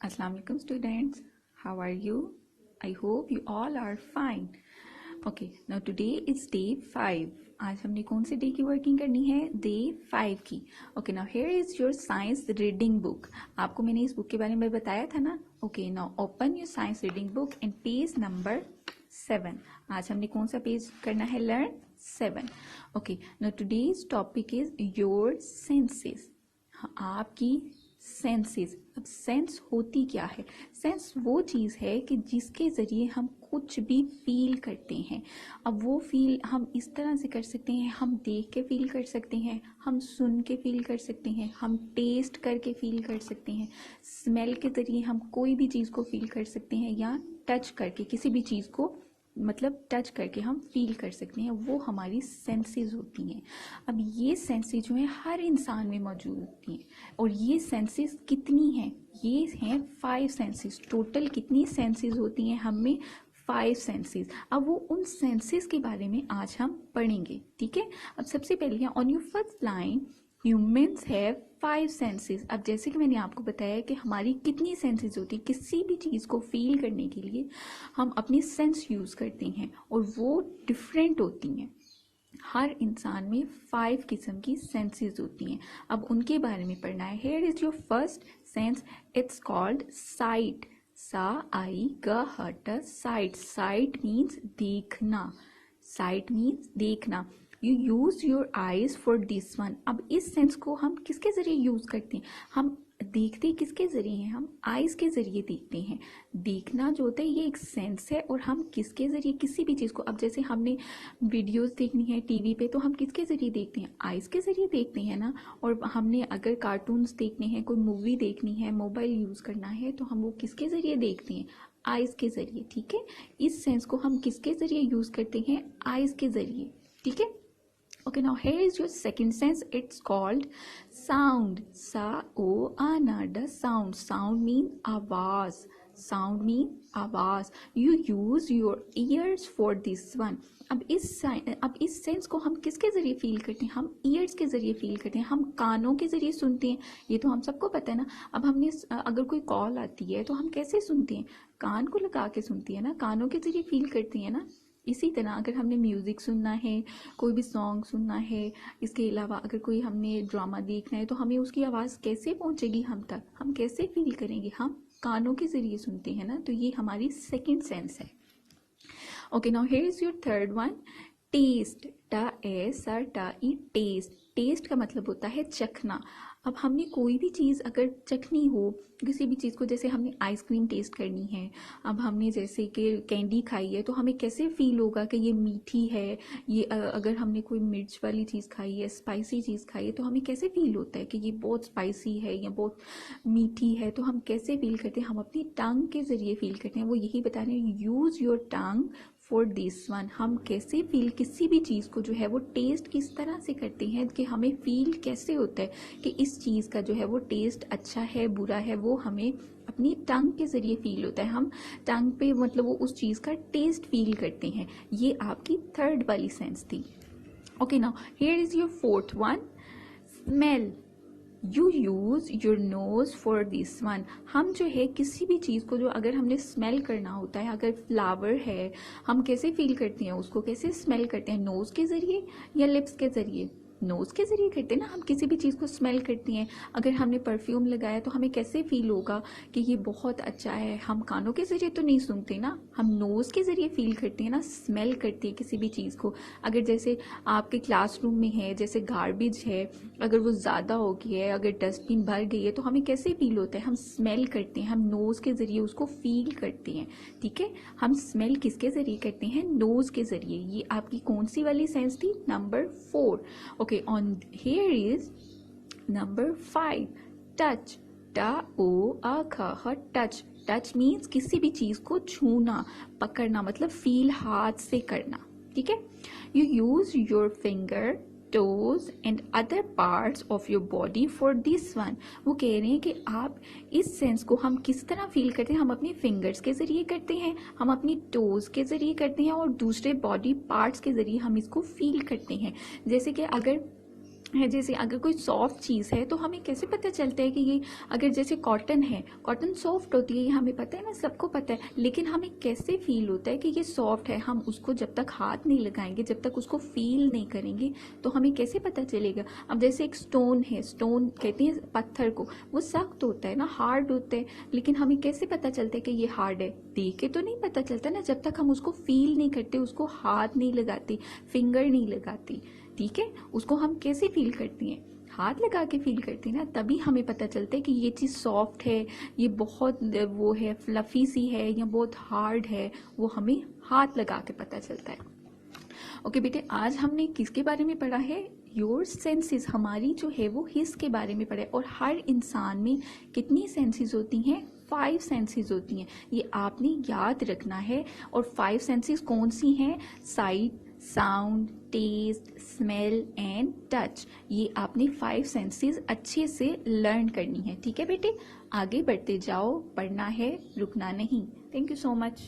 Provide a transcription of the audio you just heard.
Assalamu alaikum students, how are you? I hope you all are fine. Okay, now today is day 5. आज हमने कौन से day की working करनी है? Day 5 की. Okay, now here is your science reading book. आपको मैंने इस बुक के बारे में बताया था ना? Okay, now open your science reading book and page number 7. आज हमने कौन सा पेज करना है? Learn 7. Okay, now today's topic is your senses. आपकी सेंसेस. अब सेंस होती क्या है? सेंस वो चीज़ है कि जिसके ज़रिए हम कुछ भी फील करते हैं. अब वो फील हम इस तरह से कर सकते हैं, हम देख के फील कर सकते हैं, हम सुन के फील कर सकते हैं, हम टेस्ट करके फील कर सकते हैं, स्मेल के ज़रिए हम कोई भी चीज़ को फील कर सकते हैं, या टच करके किसी भी चीज़ को टच करके हम फील कर सकते हैं. वो हमारी सेंसेस होती हैं. अब ये सेंसेस जो हैं हर इंसान में मौजूद होती हैं. और ये सेंसेस कितनी हैं? ये हैं 5 सेंसेस. टोटल कितनी सेंसेस होती हैं हम में? 5 सेंसेस. अब वो उन सेंसेस के बारे में आज हम पढ़ेंगे. ठीक है. अब सबसे पहले on your first line humans have 5 senses. अब जैसे कि मैंने आपको बताया कि हमारी कितनी सेंसेस होती है, किसी भी चीज़ को फील करने के लिए हम अपनी सेंस यूज़ करते हैं और वो डिफरेंट होती हैं. हर इंसान में 5 किस्म की सेंसेस होती हैं. अब उनके बारे में पढ़ना है. Here is your first sense. It's called site. सा आई ग हट साइट. साइट मीन्स देखना. साइट मीन्स देखना. You use your eyes for this one. अब इस सेंस को हम किसके ज़रिए यूज़ करते हैं? हम देखते किसके ज़रिए हैं? हम आइज़ के ज़रिए देखते हैं. देखना जो होता है ये एक सेंस है. और हम किसके ज़रिए किसी भी चीज़ को, अब जैसे हमने वीडियोस देखनी है टीवी पे, तो हम किसके ज़रिए देखते हैं? आइज़ के ज़रिए देखते हैं ना. और हमने अगर कार्टून्स देखने हैं, कोई मूवी देखनी है, मोबाइल यूज़ करना है, तो हम वो किसके ज़रिए देखते हैं? आइज़ के ज़रिए. ठीक है. इस सेंस को हम किसके ज़रिए यूज़ करते हैं? आइज़ के ज़रिए. ठीक है. Okay, now here is your second sense. It's called sound. Sa o anada sound. Sound mean आवाज. Sound mean आवाज. You use your ears for this one. अब इस सेंस को हम किसके ज़रिए फील करते हैं? हम ईयर्स के ज़रिए फील करते हैं. हम कानों के ज़रिए सुनते हैं. ये तो हम सबको पता है ना. अब हमने अगर कोई कॉल आती है तो हम कैसे सुनते हैं? कान को लगा के सुनती है ना. कानों के ज़रिए फील करती है ना. इसी तरह अगर हमने म्यूज़िक सुनना है, कोई भी सॉन्ग सुनना है, इसके अलावा अगर कोई हमने ड्रामा देखना है, तो हमें उसकी आवाज़ कैसे पहुंचेगी हम तक? हम कैसे फील करेंगे? हम कानों के ज़रिए सुनते हैं ना. तो ये हमारी सेकंड सेंस है. Okay, now here is your third one. Taste. टा एस आर टा ई. टेस्ट. टेस्ट का मतलब होता है चखना. अब हमने कोई भी चीज़ अगर चखनी हो, किसी भी चीज़ को, जैसे हमने आइसक्रीम टेस्ट करनी है, अब हमने जैसे कि कैंडी खाई है, तो हमें कैसे फील होगा कि ये मीठी है? ये अगर हमने कोई मिर्च वाली चीज़ खाई है, स्पाइसी चीज़ खाई है, तो हमें कैसे फील होता है कि ये बहुत स्पाइसी है या बहुत मीठी है? तो हम कैसे फील करते हैं? हम अपनी टंग के ज़रिए फील करते हैं. वो यही बता रहे हैं, use your tongue for this one. हम कैसे फील, किसी भी चीज़ को जो है वो टेस्ट किस तरह से करते हैं कि हमें फील कैसे होता है कि इस चीज़ का जो है वो टेस्ट अच्छा है, बुरा है, वो हमें अपनी टंग के ज़रिए फील होता है. हम टंग पे वो उस चीज़ का टेस्ट फील करते हैं. ये आपकी थर्ड वाली सेंस थी. Okay, now here is your fourth one. Smell. You use your nose for this one. हम जो है किसी भी चीज़ को जो अगर हमने स्मेल करना होता है, अगर फ्लावर है, हम कैसे फील करते हैं उसको? कैसे स्मेल करते हैं? नोज़ के ज़रिए या लिप्स के ज़रिए? नोज़ के ज़रिए करते हैं ना. हम किसी भी चीज़ को स्मेल करते हैं. अगर हमने परफ्यूम लगाया तो हमें कैसे फील होगा कि ये बहुत अच्छा है? हम कानों के ज़रिए तो नहीं सुनते ना. हम नोज़ के ज़रिए फील करते हैं ना, स्मेल करते हैं किसी भी चीज़ को. अगर जैसे आपके क्लासरूम में है, जैसे गार्बेज है, अगर वो ज़्यादा हो गई है, अगर डस्टबिन भर गई है, तो हमें कैसे फील होता है? हम स्मेल करते हैं. हम नोज़ के ज़रिए उसको फील करते हैं. ठीक है. हम स्मेल किसके ज़रिए करते हैं? नोज़ के ज़रिए. ये आपकी कौन सी वाली सेंस थी? Number 4. Okay, on here is number 5. Touch. Ta o a kha ha. Touch. Touch means किसी भी चीज़ को छूना, पकड़ना, मतलब फील हाथ से करना. ठीक है. You use your finger, toes and other parts of your body for this one. वो कह रहे हैं कि आप इस सेंस को हम किस तरह फील करते हैं? हम अपने फिंगर्स के ज़रिए करते हैं, हम अपनी टोज़ के ज़रिए करते हैं, और दूसरे बॉडी पार्ट्स के ज़रिए हम इसको फील करते हैं. जैसे कि अगर है। जैसे अगर कोई सॉफ्ट चीज़ है तो हमें कैसे पता चलता है कि ये, अगर जैसे कॉटन है, कॉटन सॉफ्ट होती है, ये हमें पता है ना, सबको पता है, लेकिन हमें कैसे फील होता है कि ये सॉफ्ट है? हम उसको जब तक हाथ नहीं लगाएंगे, जब तक उसको फील नहीं करेंगे, तो हमें कैसे पता चलेगा? अब जैसे एक स्टोन है, स्टोन कहते हैं पत्थर को, वो सख्त होता है ना, हार्ड होता है, लेकिन हमें कैसे पता चलता है कि ये हार्ड है? देख के तो नहीं पता चलता ना, जब तक हम उसको फील नहीं करते, उसको हाथ नहीं लगाते, फिंगर नहीं लगाती। ठीक है, उसको हम कैसे फील करती हैं? हाथ लगा के फील करती हैं ना, तभी हमें पता चलता है कि ये चीज़ सॉफ्ट है, ये बहुत वो है, फ्लफी सी है, या बहुत हार्ड है। वो हमें हाथ लगा के पता चलता है। ओके बेटे, आज हमने किसके बारे में पढ़ा है? योर सेंसेस, हमारी जो है वो हिस के बारे में पढ़ा है। और हर इंसान में कितनी सेंसेस होती हैं? 5 सेंसेस होती हैं, ये आपने याद रखना है। और 5 सेंसेस कौन सी हैं? Sight, sound, taste, smell and touch. ये आपने 5 सेंसेस अच्छे से लर्न करनी है। ठीक है बेटे, आगे बढ़ते जाओ, पढ़ना है, रुकना नहीं। Thank you so much.